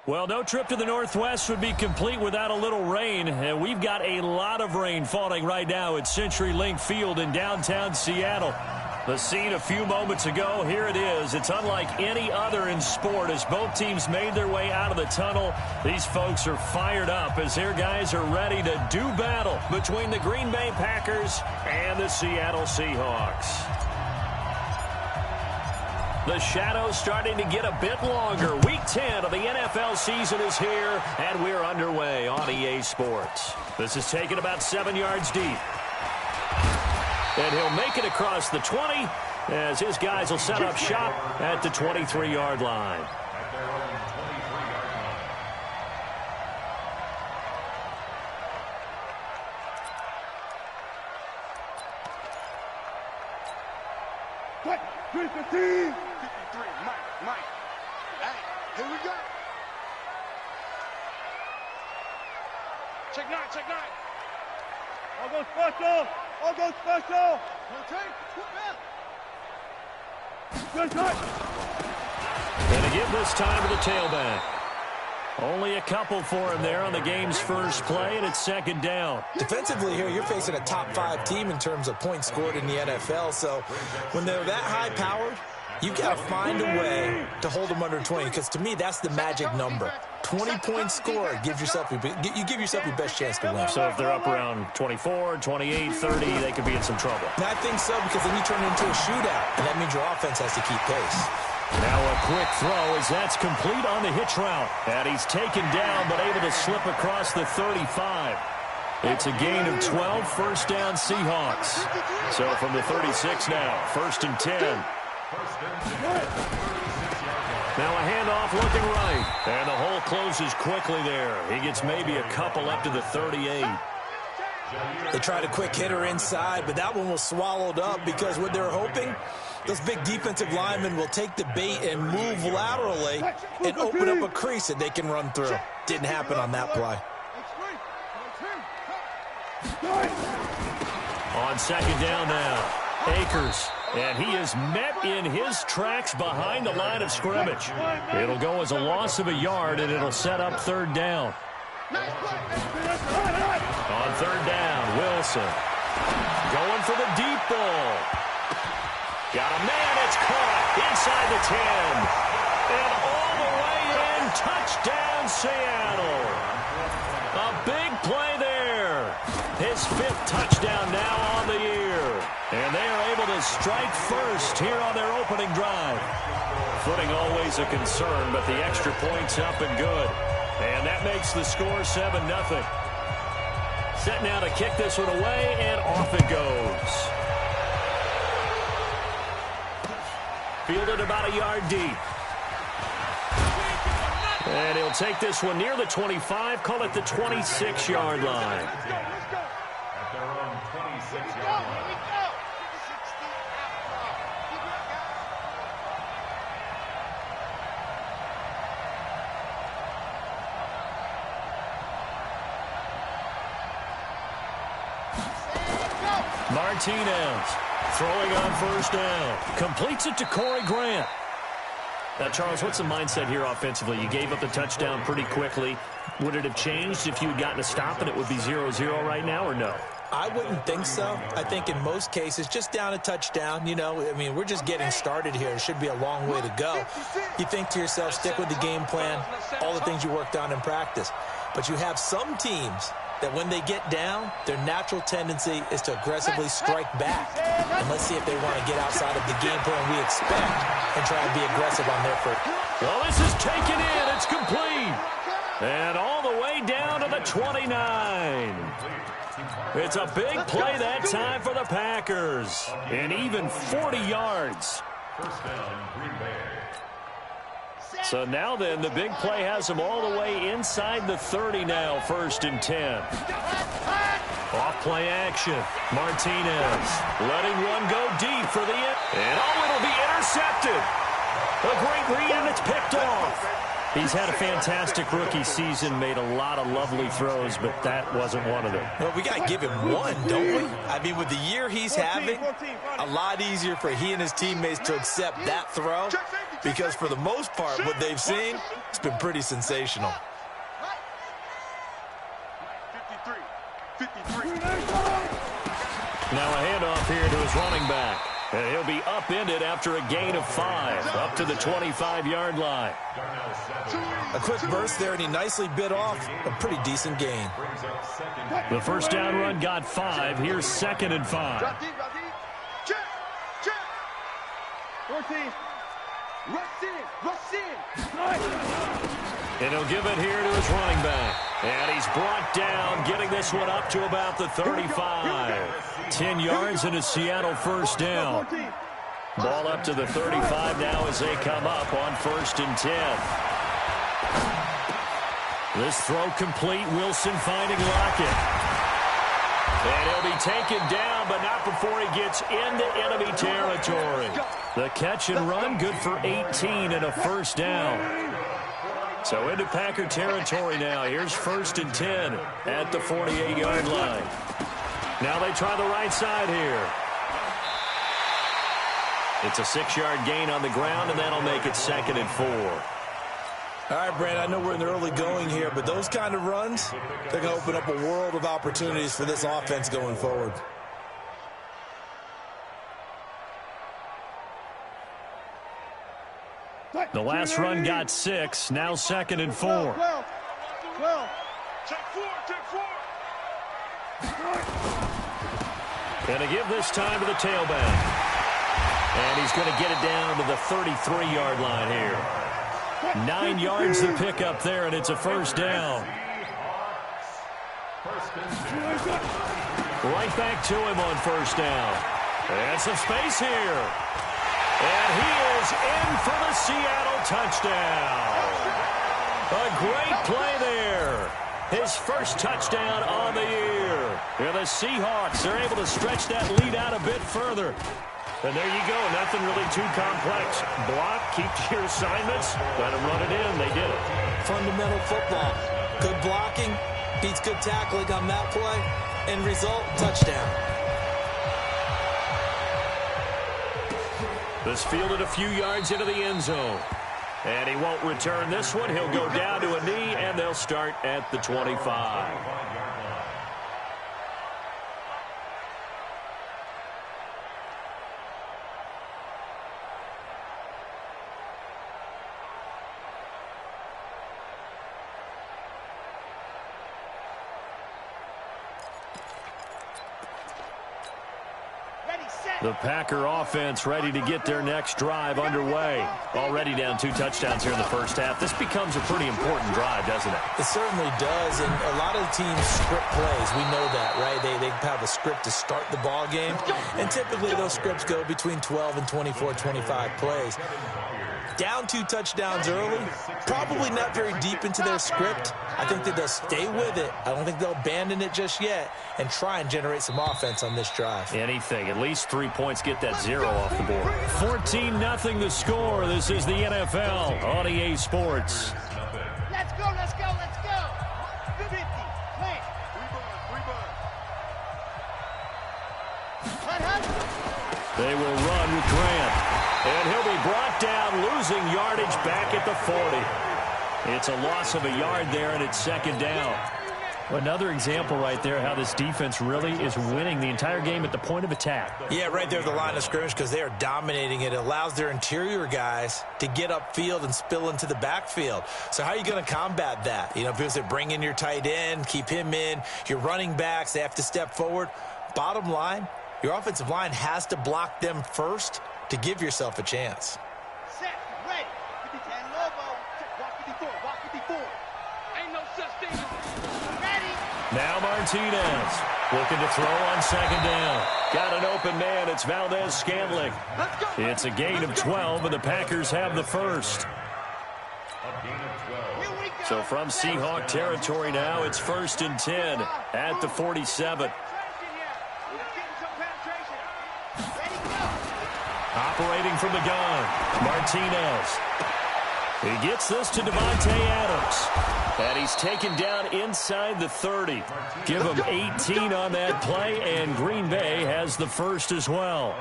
Well, no trip to the Northwest would be complete without a little rain, and we've got a lot of rain falling right now at CenturyLink Field in downtown Seattle. The scene a few moments ago, here it is. It's unlike any other in sport as both teams made their way out of the tunnel. These folks are fired up as their guys are ready to do battle between the Green Bay Packers and the Seattle Seahawks. The shadow's starting to get a bit longer. Week 10 of the NFL season is here, and we're underway on EA Sports. This is taken about 7 yards deep. And he'll make it across the 20 as his guys will set up shop at the 23-yard line. Mike. Hey, here we go. Check nine. All go special. Good touch. And to give this time to the tailback. Only a couple for him there on the game's first play, and it's second down. Defensively here, you're facing a top-5 team in terms of points scored in the NFL, so when they're that high-powered, you got to find a way to hold them under 20, because to me, that's the magic number. 20-point score, you give yourself your best chance to win. So if they're up around 24, 28, 30, they could be in some trouble. And I think so, because then you turn it into a shootout, and that means your offense has to keep pace. Now a quick throw as that's complete on the hitch route. And he's taken down but able to slip across the 35. It's a gain of 12, first down Seahawks. So from the 36 now, 1st and 10. Now a handoff looking right. And the hole closes quickly there. He gets maybe a couple up to the 38. They tried a quick hitter inside, but that one was swallowed up because what they're hoping, those big defensive linemen will take the bait and move laterally and open up a crease that they can run through. Didn't happen on that play. On second down now, Akers. And he is met in his tracks behind the line of scrimmage. It'll go as a loss of a yard, and it'll set up third down. On third down, Wilson going for the deep ball. Got a man, it's caught inside the 10. And all the way in, touchdown Seattle. A big play there. His 5th touchdown now on the year. And they are able to strike first here on their opening drive. Footing always a concern, but the extra point's up and good. And that makes the score 7-0. Set now to kick this one away, and off it goes. Fielded about a yard deep. And he'll take this one near the 25, call it the 26-yard line. At their own 26-yard line. Martinez throwing on first down. Completes it to Corey Grant. Now, Charles, what's the mindset here offensively? You gave up the touchdown pretty quickly. Would it have changed if you had gotten a stop and it would be 0-0 right now, or no? I wouldn't think so. I think in most cases, just down a touchdown, you know, I mean, we're just getting started here. It should be a long way to go. You think to yourself, stick with the game plan, all the things you worked on in practice. But you have some teams that when they get down, their natural tendency is to aggressively strike back. And let's see if they want to get outside of the game plan we expect and try and be aggressive on their first. Well, this is taken in. It's complete. And all the way down to the 29. It's a big play that time for the Packers. And even 40 yards. First down, Green Bay. So now then, the big play has them all the way inside the 30 now, 1st and 10. Off play action. Martinez letting one go deep for the end. And oh, it'll be intercepted. A great read, and it's picked off. He's had a fantastic rookie season, made a lot of lovely throws, but that wasn't one of them. Well, we got to give him one, don't we? I mean, with the year he's having, a lot easier for he and his teammates to accept that throw because for the most part, what they've seen, it's been pretty sensational. 53. Now a handoff here to his running back. And he'll be upended after a gain of 5, up to the 25-yard line. A quick burst there, and he nicely bit off a pretty decent gain. The first down run got 5. Here's 2nd and 5. 14. Rush in. And he'll give it here to his running back. And he's brought down, getting this one up to about the 35. 10 yards and a Seattle first down. Ball up to the 35 now as they come up on 1st and 10. This throw complete. Wilson finding Lockett. And he'll be taken down, but not before he gets into enemy territory. The catch and run, good for 18 and a first down. So into Packer territory now. Here's 1st and 10 at the 48-yard line. Now they try the right side here. It's a 6-yard gain on the ground, and that'll make it 2nd and 4. All right, Brand, I know we're in the early going here, but those kind of runs, they're going to open up a world of opportunities for this offense going forward. The last run got 6. Now 2nd and 4. 12. Going to give this time to the tailback. And he's going to get it down to the 33-yard line here. 9 yards to pick up there, and it's a first down. Right back to him on first down. And some space here. And he is in for the Seattle touchdown. A great play there. His first touchdown on the year. And the Seahawks are able to stretch that lead out a bit further. And there you go. Nothing really too complex. Block, keep to your assignments, let them run it in. They did it. Fundamental football. Good blocking, beats good tackling on that play. End result, touchdown. This fielded a few yards into the end zone. And he won't return this one. He'll go down to a knee, and they'll start at the 25. The Packer offense ready to get their next drive underway. Already down 2 touchdowns here in the first half. This becomes a pretty important drive, doesn't it? It certainly does, and a lot of the teams script plays. We know that, right? They have a script to start the ball game, and typically those scripts go between 12 and 24, 25 plays. Down 2 touchdowns early, probably not very deep into their script. I think that they'll stay with it. I don't think they'll abandon it just yet and try and generate some offense on this drive. Anything. At least 3 points, get that 0 off the board. 14-0 the score. This is the NFL on EA Sports. Let's go, let's go, let's go. 50, play. They will run with Grant. And he'll be brought down, losing yardage back at the 40. It's a loss of a yard there, and it's 2nd down. Another example right there how this defense really is winning the entire game at the point of attack. Yeah, right there at the line of scrimmage because they are dominating it. It allows their interior guys to get upfield and spill into the backfield. So how are you going to combat that? You know, people say bring in your tight end, keep him in. Your running backs, they have to step forward. Bottom line, your offensive line has to block them first to give yourself a chance. Set, ready. 50-10 Lobo. Walk 54, walk 54. Ain't no such thing. Ready. Now Martinez looking to throw on 2nd down. Got an open man. It's Valdez-Scantling. It's a gain of 12, and the Packers have the first. So from Seahawk territory now, it's 1st and 10 at the 47. Operating from the gun, Martinez. He gets this to Devontae Adams. And he's taken down inside the 30. Give him 18 on that play, and Green Bay has the first as well.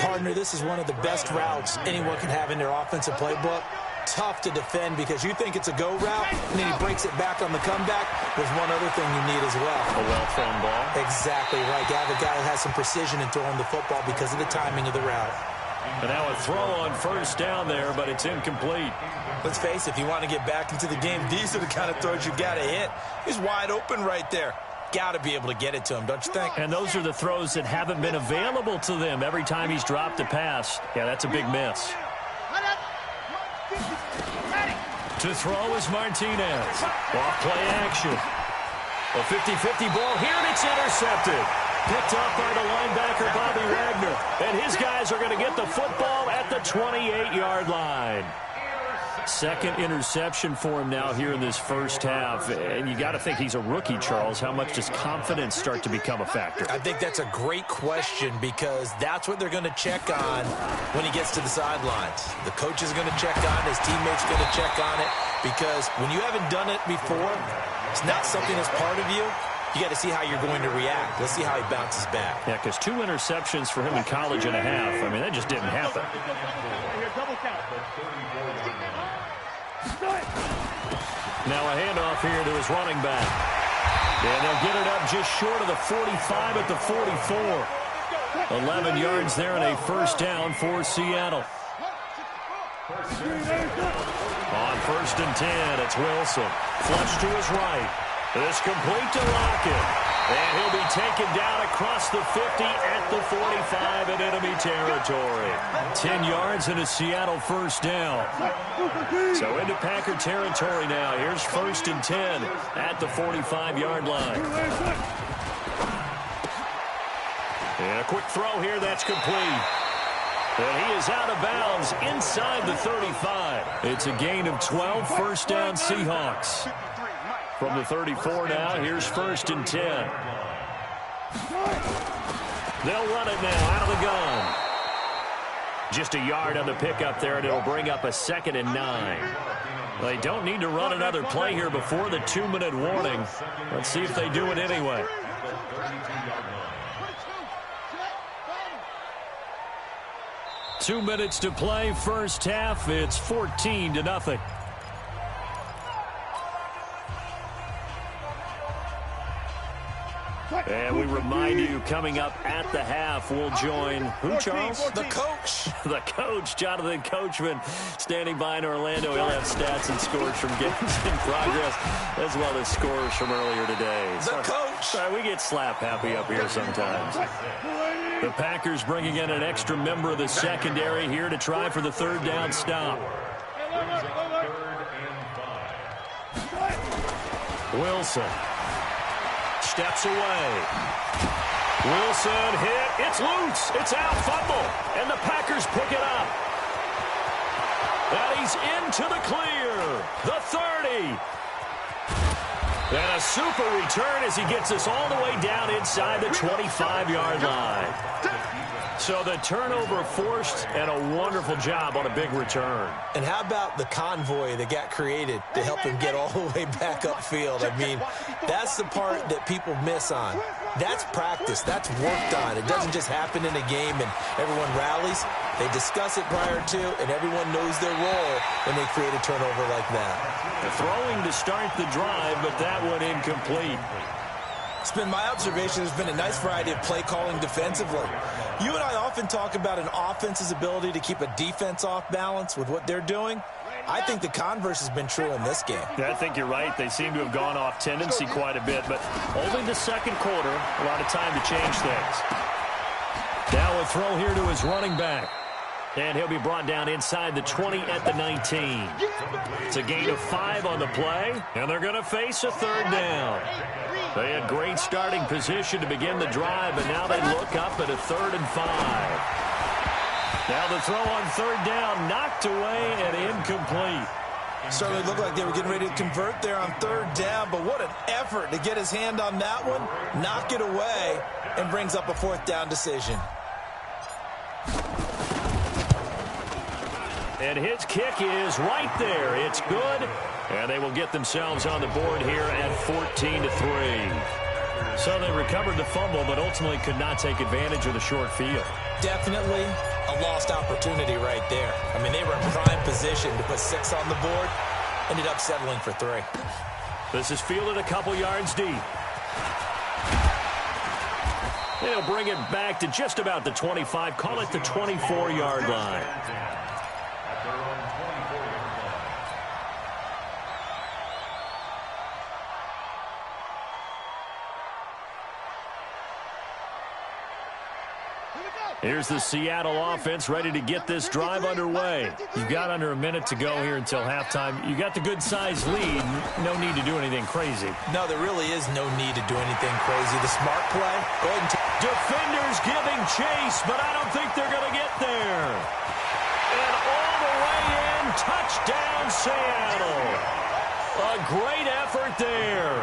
Partner, this is one of the best routes anyone can have in their offensive playbook. Tough to defend because you think it's a go route, and then he breaks it back on the comeback. There's one other thing you need as well. A well-thrown ball. Exactly right. You have a guy who has some precision in throwing the football because of the timing of the route. And now a throw on first down there, but it's incomplete. Let's face it, if you want to get back into the game, these are the kind of throws you got to hit. He's wide open right there. Got to be able to get it to him, don't you think? And those are the throws that haven't been available to them every time he's dropped a pass. Yeah, that's a big miss. To throw is Martinez. Off play action. A 50-50 ball here, and it's intercepted. Picked up by the linebacker, Bobby Wagner. And his guys are going to get the football at the 28-yard line. Second interception for him now here in this first half. And you got to think he's a rookie, Charles. How much does confidence start to become a factor? I think that's a great question because that's what they're going to check on when he gets to the sidelines. The coach is going to check on it. His teammates going to check on it because when you haven't done it before, it's not something that's part of you. You got to see how you're going to react. Let's see how he bounces back. Yeah, because 2 interceptions for him in college and a half. I mean, that just didn't happen. Now a handoff here to his running back. And they'll get it up just short of the 45 at the 44. 11 yards there and a first down for Seattle. On first and 10, it's Wilson. Flush to his right. It's complete to Lockett. And he'll be taken down across the 50 at the 45 in enemy territory. 10 yards and a Seattle first down. So into Packer territory now. Here's first and 10 at the 45-yard line. And a quick throw here, that's complete. And he is out of bounds inside the 35. It's a gain of 12, first down Seahawks. From the 34 now, here's first and 10. They'll run it now out of the gun. Just a yard on the pickup there, and it'll bring up a 2nd and 9. They don't need to run another play here before the 2-minute warning. Let's see if they do it anyway. Two minutes to play, first half. It's 14-0. And we remind you, coming up at the half, we'll join who, Charles? The coach. The coach, Jonathan Coachman, standing by in Orlando. He'll have stats and scores from games in progress, as well as scores from earlier today. The coach. Sorry, we get slap happy up here sometimes. The Packers bringing in an extra member of the secondary here to try for the third down stop. Wilson steps away. Wilson hit. It's loose. It's out. Fumble. And the Packers pick it up. And he's into the clear. The 30. And a super return as he gets us all the way down inside the 25-yard line. So the turnover forced and a wonderful job on a big return. And how about the convoy that got created to help him get all the way back upfield? I mean, that's the part that people miss on. That's practice. That's worked on. It doesn't just happen in a game and everyone rallies. They discuss it prior to, and everyone knows their role when they create a turnover like that. Throwing to start the drive, but that one incomplete. It's been my observation. There's been a nice variety of play calling defensively. You and I often talk about an offense's ability to keep a defense off balance with what they're doing. I think the converse has been true in this game. Yeah, I think you're right. They seem to have gone off tendency quite a bit, but only the second quarter, a lot of time to change things. Now a throw here to his running back. And he'll be brought down inside the 20 at the 19. It's a gain of 5 on the play, and they're going to face a third down. They had great starting position to begin the drive, but now they look up at a 3rd and 5. Now the throw on third down, knocked away and incomplete. Certainly looked like they were getting ready to convert there on third down, but what an effort to get his hand on that one, knock it away, and brings up a 4th down decision. And his kick is right there. It's good. And they will get themselves on the board here at 14-3. So they recovered the fumble, but ultimately could not take advantage of the short field. Definitely a lost opportunity right there. I mean, they were in prime position to put 6 on the board. Ended up settling for 3. This is fielded a couple yards deep. They'll bring it back to just about the 25. Call it the 24-yard line. Here's the Seattle offense ready to get this drive underway. You've got under a minute to go here until halftime. You got the good-sized lead. No need to do anything crazy. No, there really is no need to do anything crazy. The smart play, go ahead and defenders giving chase, but I don't think they're going to get there. And all the way in, touchdown Seattle. A great effort there.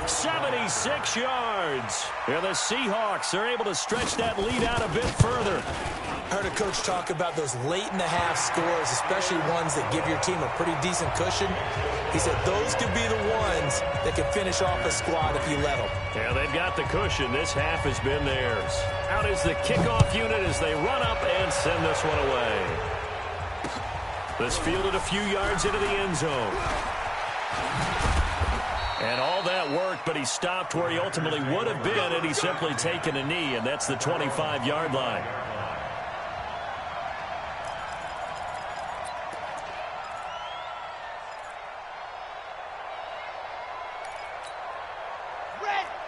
76 yards. And the Seahawks are able to stretch that lead out a bit further. I heard a coach talk about those late-in-the-half scores, especially ones that give your team a pretty decent cushion. He said those could be the ones that could finish off a squad if you let them. Yeah, they've got the cushion. This half has been theirs. Out is the kickoff unit as they run up and send this one away. This fielded a few yards into the end zone. And all that worked, but he stopped where he ultimately would have been, and he's simply taken a knee, and that's the 25-yard line.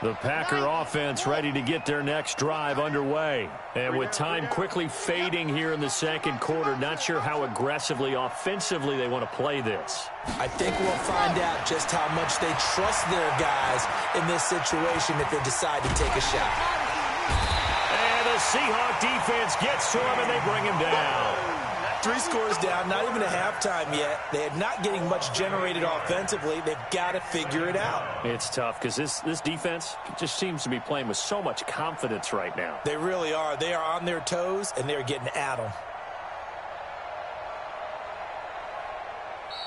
The Packer offense ready to get their next drive underway. And with time quickly fading here in the second quarter, not sure how aggressively, offensively they want to play this. I think we'll find out just how much they trust their guys in this situation if they decide to take a shot. And the Seahawk defense gets to him, and they bring him down. 3 scores down, not even a halftime yet. They are not getting much generated offensively. They've got to figure it out. It's tough because this defense just seems to be playing with so much confidence right now. They really are. They are on their toes, and they're getting at them.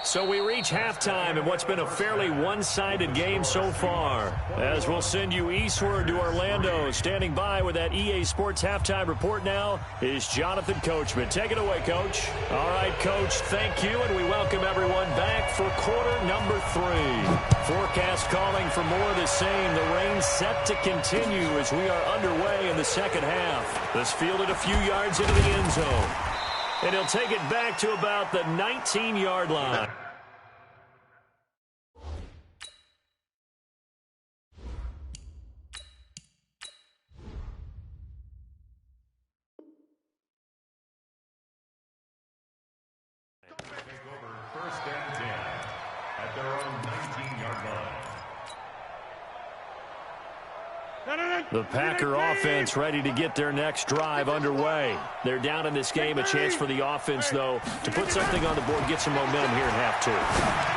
So we reach halftime in what's been a fairly one-sided game so far. As we'll send you eastward to Orlando. Standing by with that EA Sports halftime report now is Jonathan Coachman. Take it away, Coach. All right, Coach, thank you, and we welcome everyone back for quarter number 3. Forecast calling for more of the same. The rain set to continue as we are underway in the second half. This fielded a few yards into the end zone. And he'll take it back to about the 19-yard line. Take over 1st and 10 at their own 19-yard line. The Packer offense ready to get their next drive underway. They're down in this game. A chance for the offense, though, to put something on the board, get some momentum here in half 2.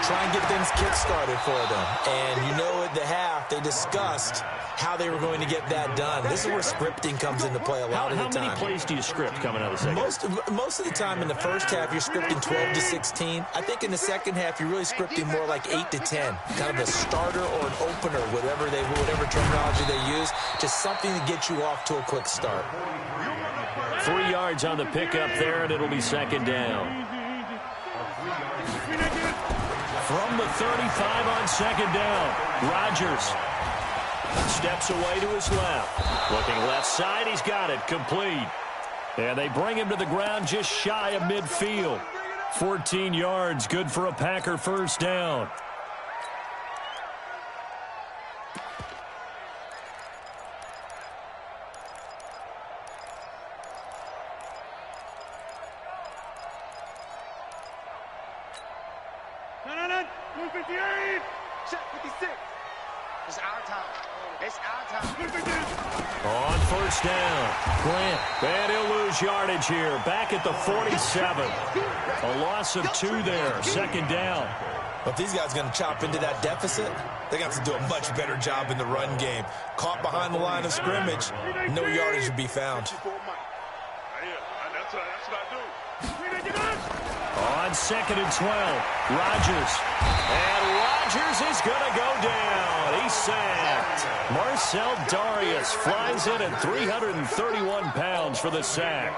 Try and get things kick-started for them. And you know at the half, they discussed how they were going to get that done. This is where scripting comes into play a lot of the time. How many plays do you script coming out of the second? Most of the time in the first half, you're scripting 12 to 16. I think in the second half, you're really scripting more like 8 to 10. Kind of a starter or an opener, whatever terminology they use. Just something to get you off to a quick start. 3 yards on the pickup there, and it'll be second down. From the 35 on second down, Rodgers steps away to his left. Looking left side, he's got it, complete. And they bring him to the ground just shy of midfield. 14 yards, good for a Packer first down. On first down, Grant. And he'll lose yardage here. Back at the 47. A loss of 2 there. Second down. But if these guys are going to chop into that deficit, they're going to have to do a much better job in the run game. Caught behind the line of scrimmage, no yardage would be found. On On 2nd and 12, Rodgers. And Rodgers is going to go down. He's sacked. Marcel Darius flies in at 331 pounds for the sack.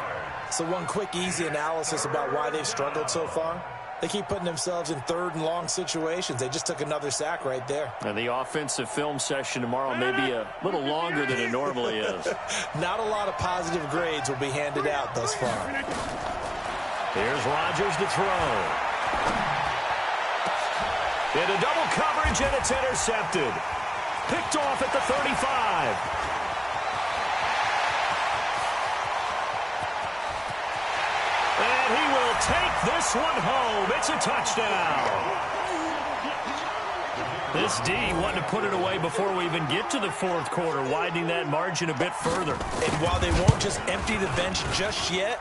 So one quick, easy analysis about why they've struggled so far. They keep putting themselves in 3rd and long situations. They just took another sack right there. And the offensive film session tomorrow may be a little longer than it normally is. Not a lot of positive grades will be handed out thus far. Here's Rodgers to throw. Into double coverage, and it's intercepted. Picked off at the 35. And he will take this one home. It's a touchdown. This D wanted to put it away before we even get to the 4th quarter, widening that margin a bit further. And while they won't just empty the bench just yet,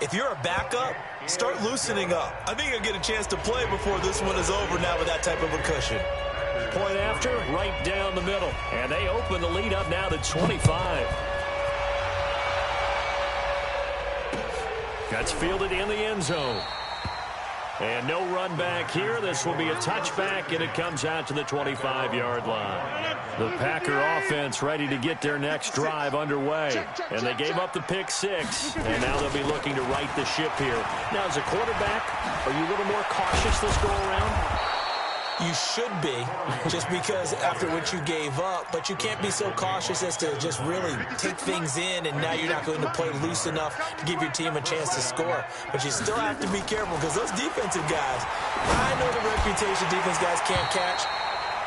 if you're a backup, start loosening up. I think you'll get a chance to play before this one is over now with that type of a cushion. Point after, right down the middle. And they open the lead up now to 25. That's fielded in the end zone. And no run back here. This will be a touchback, and it comes out to the 25-yard line. The Packer offense ready to get their next drive underway. And they gave up the pick 6, and now they'll be looking to right the ship here. Now, as a quarterback, are you a little more cautious this go-around? You should be, just because after what you gave up, but you can't be so cautious as to just really take things in, and now you're not going to play loose enough to give your team a chance to score. But you still have to be careful, because those defensive guys, I know the reputation defense guys can't catch.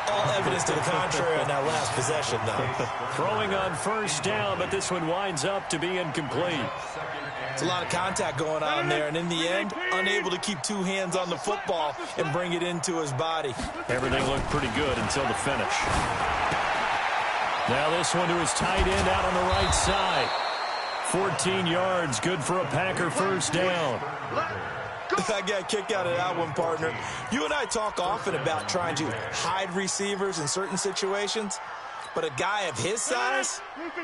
All evidence to the contrary on that last possession, though. Throwing on 1st down, but this one winds up to be incomplete. It's a lot of contact going on there, and in the end, unable to keep 2 hands on the football and bring it into his body. Everything looked pretty good until the finish. Now this one to his tight end out on the right side. 14 yards, good for a Packer 1st down. I got a kick out of that one, partner. You and I talk often about trying to hide receivers in certain situations, but a guy of his size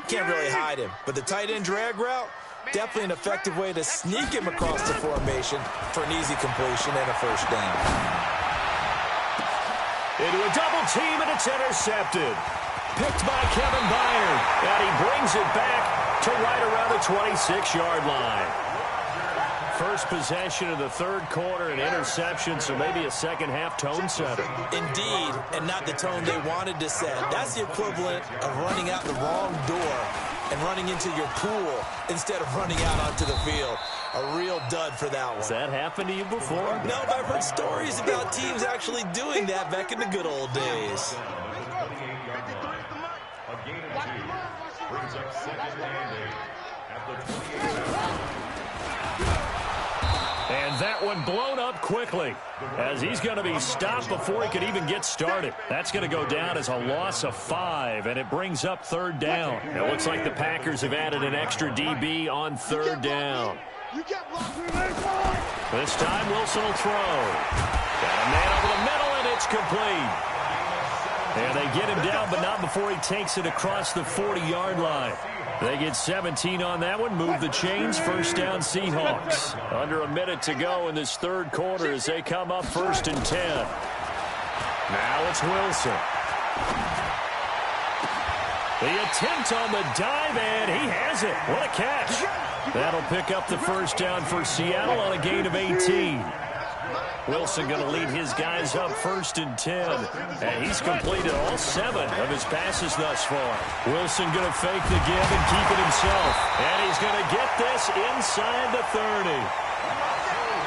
can't really hide him. But the tight end drag route, definitely an effective way to sneak him across the formation for an easy completion and a 1st down. Into a double team, and it's intercepted. Picked by Kevin Byard, and he brings it back to right around the 26-yard line. First possession of the 3rd quarter, an interception, so maybe a second-half tone setter. Indeed, and not the tone they wanted to set. That's the equivalent of running out the wrong door and running into your pool instead of running out onto the field. A real dud for that one. Has that happened to you before? No, but I've heard stories about teams actually doing that back in the good old days. A gain of 2 brings up 2nd and 8 at the 28-yard line. And that one blown up quickly as he's going to be stopped before he could even get started. That's going to go down as a loss of 5, and it brings up 3rd down. It looks like the Packers have added an extra DB on 3rd down. This time Wilson will throw. Got a man over the middle, and it's complete. And they get him down, but not before he takes it across the 40-yard line. They get 17 on that one, move the chains, 1st down Seahawks. Under a minute to go in this 3rd quarter as they come up 1st and 10. Now it's Wilson. The attempt on the dive, and he has it. What a catch. That'll pick up the 1st down for Seattle on a gain of 18. Wilson going to lead his guys up 1st and 10. And he's completed all 7 of his passes thus far. Wilson going to fake the give and keep it himself. And he's going to get this inside the 30.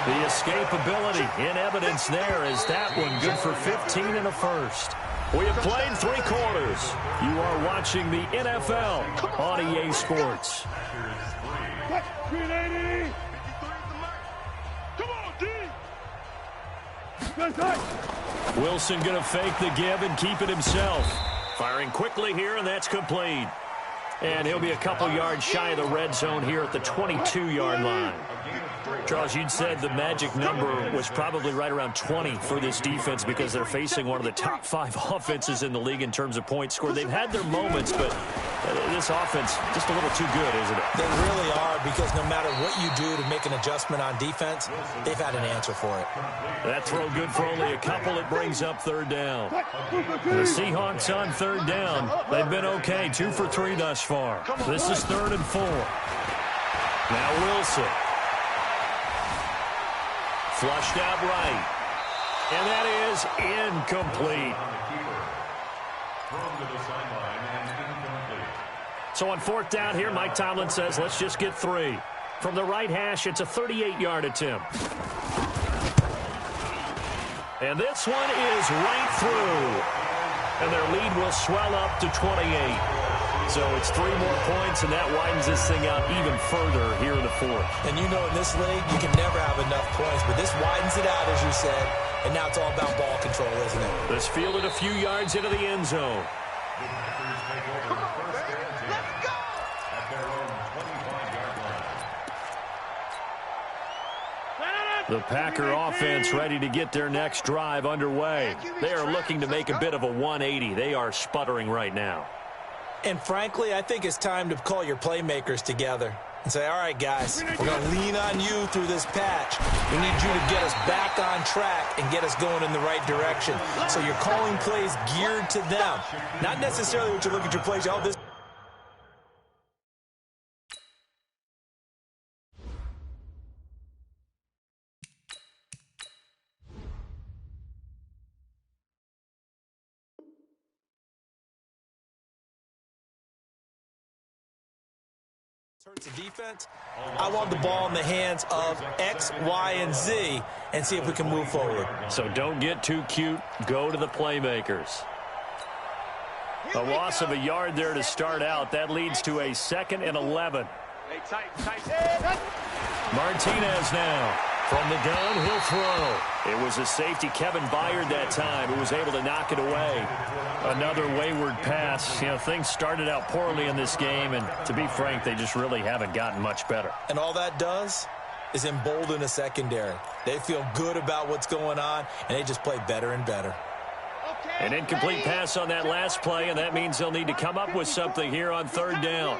The escapability in evidence there is that one good for 15 and a 1st. We have played 3 quarters. You are watching the NFL on EA Sports. Wilson going to fake the give and keep it himself. Firing quickly here, and that's complete. And he'll be a couple yards shy of the red zone here at the 22-yard line. Charles, you'd said the magic number was probably right around 20 for this defense because they're facing one of the top 5 offenses in the league in terms of points scored. They've had their moments, but this offense just a little too good, isn't it? They really are, because no matter what you do to make an adjustment on defense, they've had an answer for it. That throw good for only a couple. It brings up third down. The Seahawks on third down. They've been okay, 2 for 3 thus far. This is 3rd and 4. Now Wilson. Flushed out right. And that is incomplete. So on 4th down here, Mike Tomlin says, let's just get 3. From the right hash, it's a 38-yard attempt. And this one is right through. And their lead will swell up to 28. So it's 3 more points, and that widens this thing out even further here in the 4th. And you know, in this league, you can never have enough points, but this widens it out, as you said, and now it's all about ball control, isn't it? This fielded a few yards into the end zone. The Packer offense ready to get their next drive underway. They are looking to make a bit of a 180. They are sputtering right now. And frankly, I think it's time to call your playmakers together and say, all right, guys, we're going to lean on you through this patch. We need you to get us back on track and get us going in the right direction. So you're calling plays geared to them. Not necessarily what you look at your plays, oh, this. Hurts the defense. I want the ball in the hands of X, Y, and Z and see if we can move forward. So don't get too cute. Go to the playmakers. A loss of a yard there to start out. That leads to a 2nd and 11. Martinez now. From the gun, he'll throw. It was a safety, Kevin Byard, that time, who was able to knock it away. Another wayward pass. You know, things started out poorly in this game, and to be frank, they just really haven't gotten much better. And all that does is embolden a secondary. They feel good about what's going on, and they just play better and better. An incomplete pass on that last play, and that means they'll need to come up with something here on 3rd down.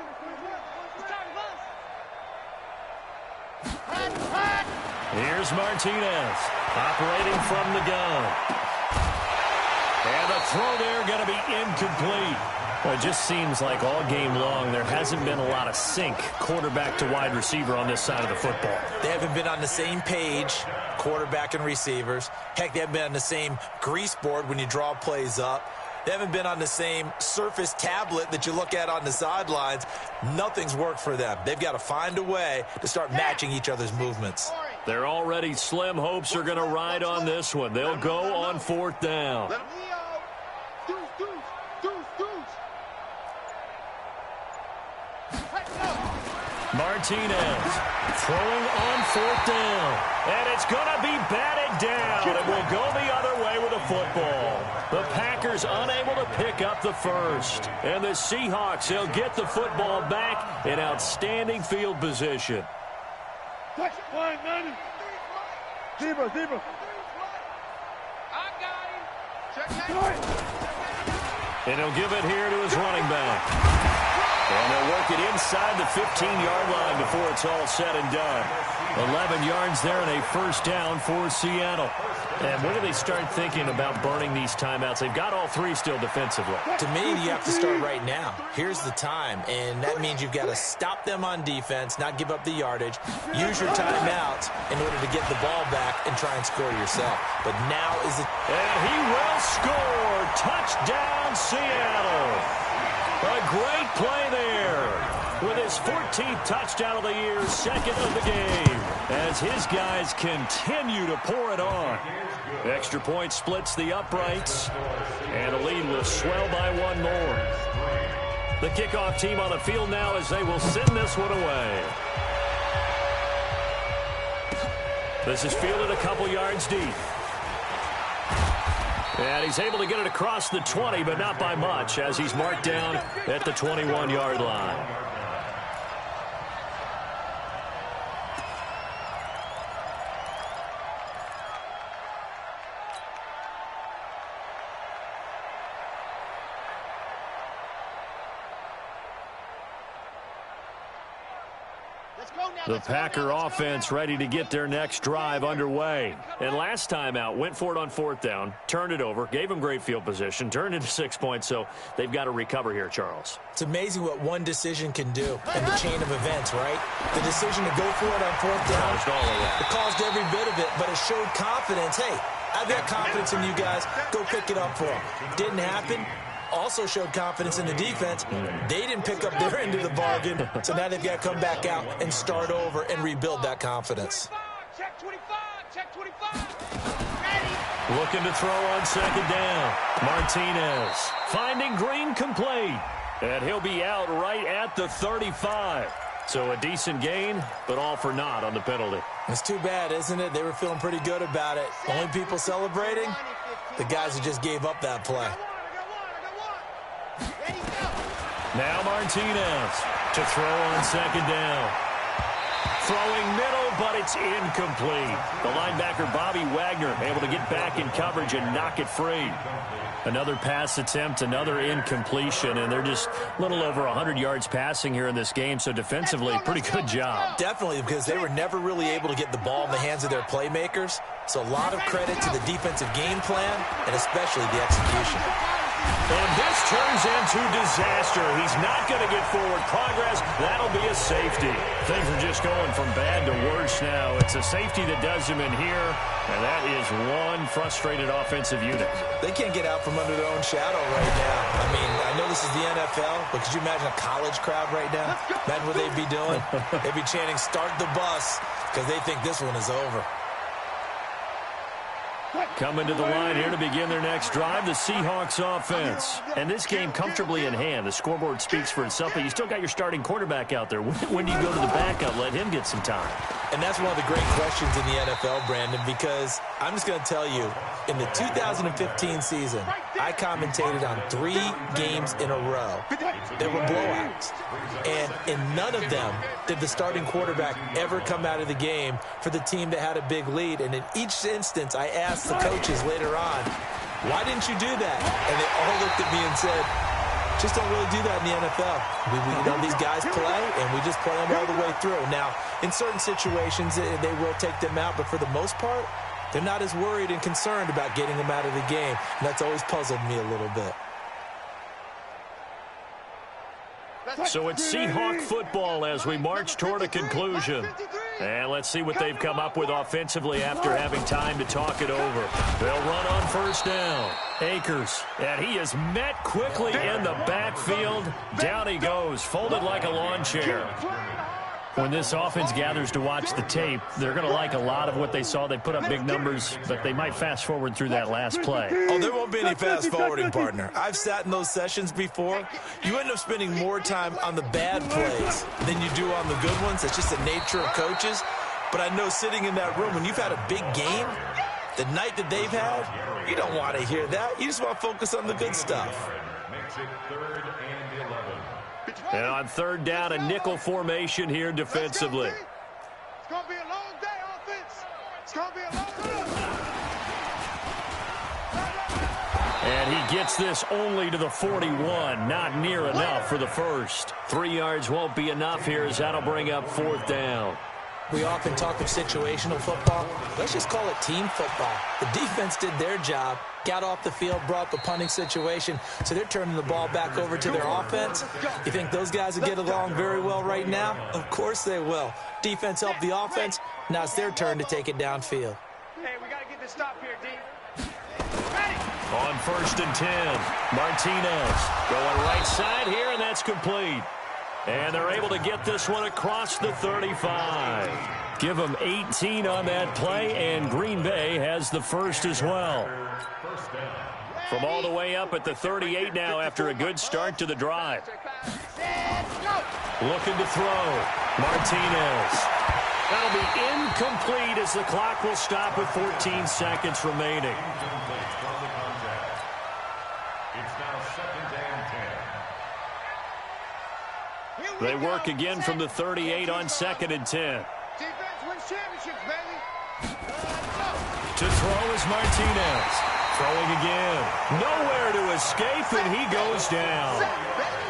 Here's Martinez, operating from the gun. And the throw there going to be incomplete. Well, it just seems like all game long there hasn't been a lot of sync quarterback to wide receiver on this side of the football. They haven't been on the same page, quarterback and receivers. Heck, they haven't been on the same grease board when you draw plays up. They haven't been on the same surface tablet that you look at on the sidelines. Nothing's worked for them. They've got to find a way to start matching each other's movements. Their already slim hopes are going to ride on this one. They'll go on 4th down. Martinez throwing on 4th down. And it's going to be batted down. It will go the other way with the football. The Packers unable to pick up the first. And the Seahawks, they'll get the football back in outstanding field position. Zebra. I got him. Check that. And he'll give it here to his running back. And they'll work it inside the 15-yard line before it's all said and done. 11 yards there and a 1st down for Seattle. And when do they start thinking about burning these timeouts? They've got all 3 still defensively. To me, you have to start right now. Here's the time, and that means you've got to stop them on defense, not give up the yardage, use your timeouts in order to get the ball back and try and score yourself. But now is the... And he will score. Touchdown, Seattle. A great play there. With his 14th touchdown of the year, 2nd of the game, as his guys continue to pour it on. Extra point splits the uprights, and the lead will swell by 1 more. The kickoff team on the field now as they will send this one away. This is fielded a couple yards deep. And he's able to get it across the 20, but not by much, as he's marked down at the 21-yard line. The Packer offense ready to get their next drive underway. And last time out, went for it on 4th down, turned it over, gave them great field position, turned into 6 points, so they've got to recover here, Charles. It's amazing what one decision can do in the chain of events, right? The decision to go for it on 4th down, it caused every bit of it, but it showed confidence. Hey, I've got confidence in you guys. Go pick it up for them. Didn't happen. Also showed confidence in the defense. They didn't pick up their end of the bargain, so now they've got to come back out and start over and rebuild that confidence. Check 25, check 25. Looking to throw on 2nd down. Martinez finding Green complete. And he'll be out right at the 35. So a decent gain, but all for naught on the penalty. It's too bad, isn't it? They were feeling pretty good about it. Only people celebrating, the guys who just gave up that play. Now Martinez to throw on 2nd down. Throwing middle, but it's incomplete. The linebacker, Bobby Wagner, able to get back in coverage and knock it free. Another pass attempt, another incompletion, and they're just a little over 100 yards passing here in this game, so defensively, pretty good job. Definitely, because they were never really able to get the ball in the hands of their playmakers. So a lot of credit to the defensive game plan, and especially the execution. And this turns into disaster. He's not going to get forward progress. That'll be a safety. Things are just going from bad to worse now. It's a safety that does him in here, and that is one frustrated offensive unit. They can't get out from under their own shadow right now. I mean, I know this is the NFL, but could you imagine a college crowd right now? Imagine what they'd be doing. They'd be chanting, "Start the bus," because they think this one is over. Coming to the line here to begin their next drive, the Seahawks offense. And this game comfortably in hand. The scoreboard speaks for itself, but you still got your starting quarterback out there. When do you go to the backup, let him get some time? And that's one of the great questions in the NFL, Brandon, because I'm just going to tell you, in the 2015 season, I commentated on 3 games in a row that were blowouts. And in none of them did the starting quarterback ever come out of the game for the team that had a big lead. And in each instance, I asked the coaches later on, why didn't you do that? And they all looked at me and said, just don't really do that in the NFL. You know, these guys play, and we just play them all the way through. Now, in certain situations, they will take them out, but for the most part, they're not as worried and concerned about getting them out of the game. And that's always puzzled me a little bit. So it's Seahawk football as we march toward a conclusion. And let's see what they've come up with offensively after having time to talk it over. They'll run on 1st down. Akers, and he is met quickly in the backfield. Down he goes, folded like a lawn chair. When this offense gathers to watch the tape, they're going to like a lot of what they saw. They put up big numbers, but they might fast forward through that last play. Oh, there won't be any fast forwarding, partner. I've sat in those sessions before. You end up spending more time on the bad plays than you do on the good ones. It's just the nature of coaches. But I know sitting in that room, when you've had a big game, the night that they've had, you don't want to hear that. You just want to focus on the good stuff. Makes it 3rd and 11. And on 3rd down, a nickel formation here defensively. It's going to be a long day, offense. It's going to be a long day. And he gets this only to the 41. Not near enough for the first. 3 yards won't be enough here as that'll bring up 4th down. We often talk of situational football. Let's just call it team football. The defense did their job, got off the field, brought the punting situation, so they're turning the ball back over to their offense. You think those guys will get along very well right now? Of course they will. Defense helped the offense. Now it's their turn to take it downfield. Hey, we got to get this stop here, D. On 1st and 10, Martinez going right side here, and that's complete. And they're able to get this one across the 35. Give them 18 on that play, and Green Bay has the first as well. From all the way up at the 38 now after a good start to the drive. Looking to throw. Martinez. That'll be incomplete as the clock will stop with 14 seconds remaining. It's now 2nd and 10. They work again from the 38 on 2nd and 10. Defense wins championships, baby. To throw is Martinez. Throwing again. Nowhere to escape, and he goes down.